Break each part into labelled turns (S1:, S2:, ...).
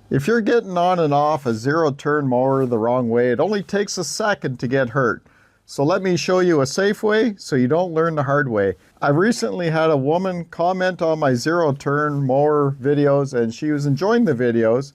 S1: If you're getting on and off a zero-turn mower the wrong way, it only takes a second to get hurt. So let me show you a safe way so you don't learn the hard way. I recently had a woman comment on my zero-turn mower videos, and she was enjoying the videos.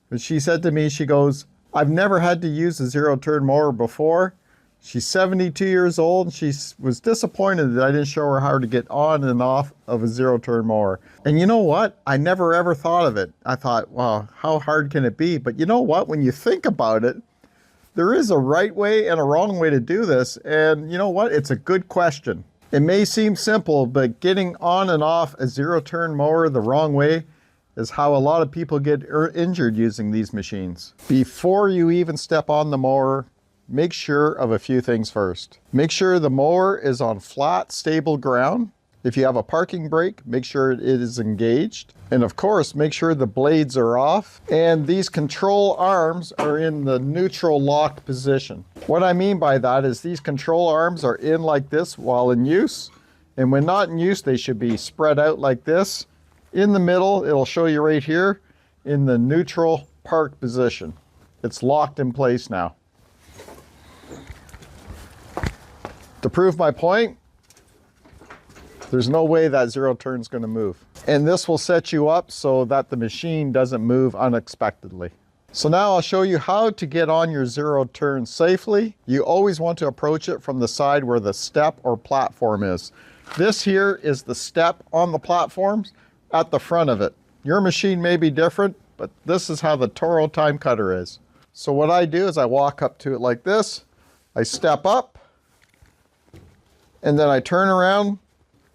S1: But she said to me, she goes, "I've never had to use a zero-turn mower before." She's 72 years old, and she was disappointed that I didn't show her how to get on and off of a zero-turn mower. And you know what? I never ever thought of it. I thought, wow, how hard can it be? But you know what? When you think about it, there is a right way and a wrong way to do this. And you know what? It's a good question. It may seem simple, but getting on and off a zero-turn mower the wrong way is how a lot of people get injured using these machines. Before you even step on the mower, make sure of a few things first. Make sure the mower is on flat, stable ground. If you have a parking brake, make sure it is engaged. And of course, make sure the blades are off. And these control arms are in the neutral locked position. What I mean by that is these control arms are in like this while in use. And when not in use, they should be spread out like this. In the middle, it'll show you right here in the neutral park position. It's locked in place now. To prove my point, there's no way that zero turn is going to move. And this will set you up so that the machine doesn't move unexpectedly. So now I'll show you how to get on your zero turn safely. You always want to approach it from the side where the step or platform is. This here is the step on the platforms at the front of it. Your machine may be different, but this is how the Toro time cutter is. So what I do is I walk up to it like this, I step up, and then I turn around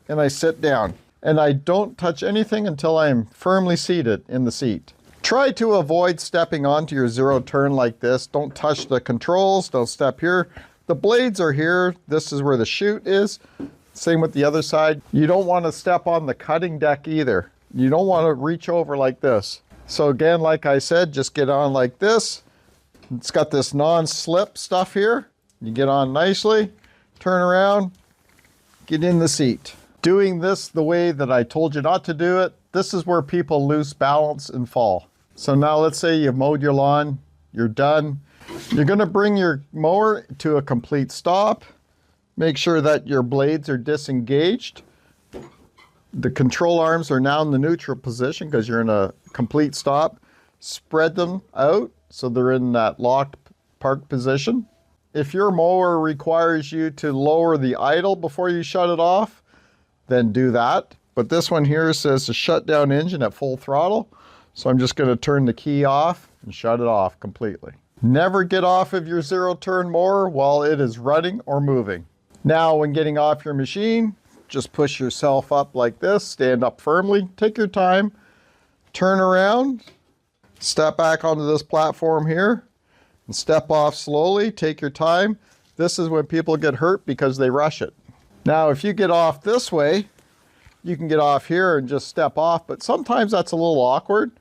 S1: and I sit down. And I don't touch anything until I am firmly seated in the seat. Try to avoid stepping onto your zero turn like this. Don't touch the controls, don't step here. The blades are here. This is where the chute is. Same with the other side. You don't want to step on the cutting deck either. You don't want to reach over like this. So again, like I said, just get on like this. It's got this non-slip stuff here. You get on nicely, turn around, get in the seat. Doing this the way that I told you not to do it, this is where people lose balance and fall. So now let's say you've mowed your lawn, you're done. You're going to bring your mower to a complete stop. Make sure that your blades are disengaged. The control arms are now in the neutral position because you're in a complete stop. Spread them out so they're in that locked park position. If your mower requires you to lower the idle before you shut it off, then do that. But this one here says to shut down engine at full throttle. So I'm just going to turn the key off and shut it off completely. Never get off of your zero turn mower while it is running or moving. Now when getting off your machine, just push yourself up like this, stand up firmly, take your time, turn around, step back onto this platform here, and step off slowly, take your time. This is when people get hurt because they rush it. Now, if you get off this way, you can get off here and just step off, but sometimes that's a little awkward.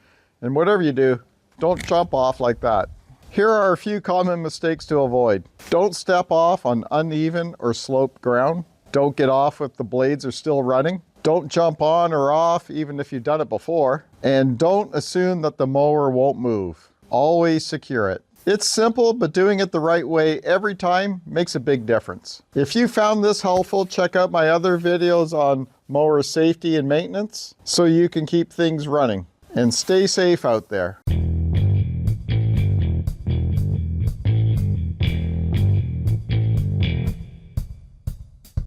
S1: And whatever you do, don't jump off like that. Here are a few common mistakes to avoid. Don't step off on uneven or sloped ground. Don't get off if the blades are still running. Don't jump on or off even if you've done it before. And don't assume that the mower won't move. Always secure it. It's simple, but doing it the right way every time makes a big difference. If you found this helpful, check out my other videos on mower safety and maintenance so you can keep things running. And stay safe out there.